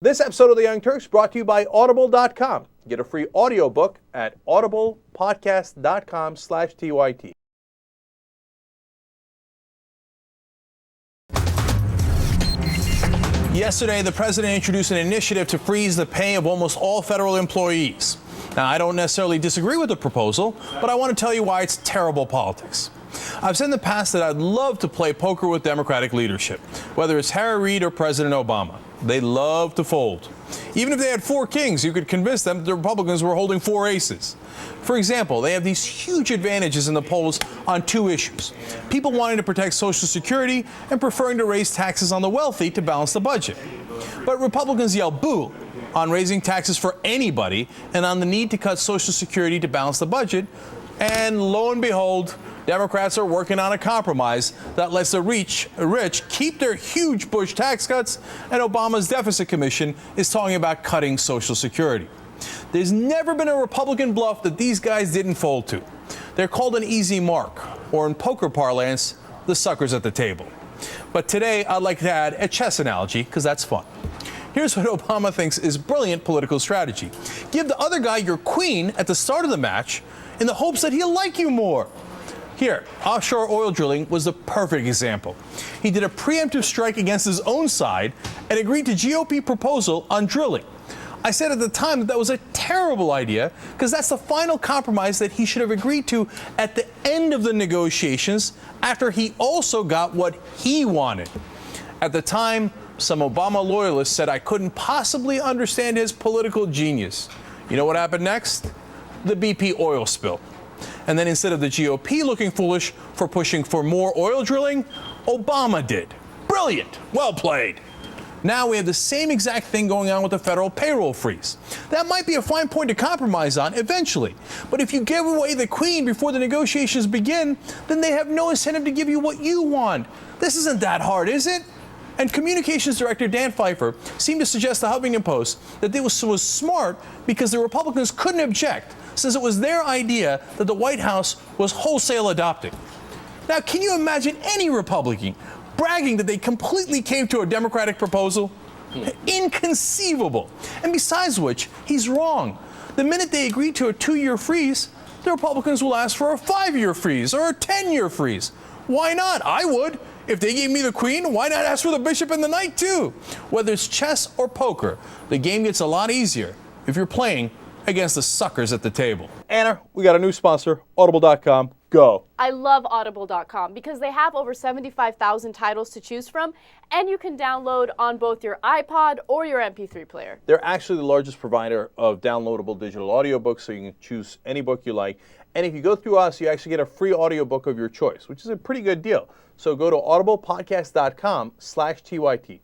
This episode of the Young Turks brought to you by Audible.com. Get a free audiobook at audiblepodcast.com/TYT. Yesterday, the president introduced an initiative to freeze the pay of almost all federal employees. Now, I don't necessarily disagree with the proposal, but I want to tell you why it's terrible politics. I've said in the past that I'd love to play poker with Democratic leadership, whether it's Harry Reid or President Obama. They love to fold. Even if they had four kings, you could convince them that the Republicans were holding four aces. For example, they have these huge advantages in the polls on two issues: people wanting to protect Social Security and preferring to raise taxes on the wealthy to balance the budget. But Republicans yell boo on raising taxes for anybody and on the need to cut Social Security to balance the budget. And lo and behold, Democrats are working on a compromise that lets the rich keep their huge Bush tax cuts, and Obama's deficit commission is talking about cutting Social Security. There's never been a Republican bluff that these guys didn't fold to. They're called an easy mark, or in poker parlance, the suckers at the table. But today, I'd like to add a chess analogy, because that's fun. Here's what Obama thinks is brilliant political strategy. Give the other guy your queen at the start of the match in the hopes that he'll like you more. Here, offshore oil drilling was the perfect example. He did a preemptive strike against his own side and agreed to GOP proposal on drilling. I said at the time that was a terrible idea because that's the final compromise that he should have agreed to at the end of the negotiations after he also got what he wanted. At the time, some Obama loyalists said I couldn't possibly understand his political genius. You know what happened next? The BP oil spill. And then instead of the GOP looking foolish for pushing for more oil drilling, Obama did. Brilliant. Well played. Now we have the same exact thing going on with the federal payroll freeze. That might be a fine point to compromise on eventually. But if you give away the queen before the negotiations begin, then they have no incentive to give you what you want. This isn't that hard, is it? And Communications Director Dan Pfeiffer seemed to suggest to Huffington Post that this was smart because the Republicans couldn't object, since it was their idea that the White House was wholesale adopting. Now, can you imagine any Republican bragging that they completely came to a Democratic proposal? Inconceivable. And besides which, he's wrong. The minute they agree to a 2-year freeze, the Republicans will ask for a 5-year freeze or a 10-year freeze. Why not? I would. If they gave me the queen, why not ask for the bishop and the knight too? Whether it's chess or poker, the game gets a lot easier if you're playing against the suckers at the table. Anna, we got a new sponsor, Audible.com. Go. I love Audible.com because they have over 75,000 titles to choose from, and you can download on both your iPod or your MP3 player. They're actually the largest provider of downloadable digital audiobooks, so you can choose any book you like. And if you go through us, you actually get a free audiobook of your choice, which is a pretty good deal. So go to audiblepodcast.com/TYT.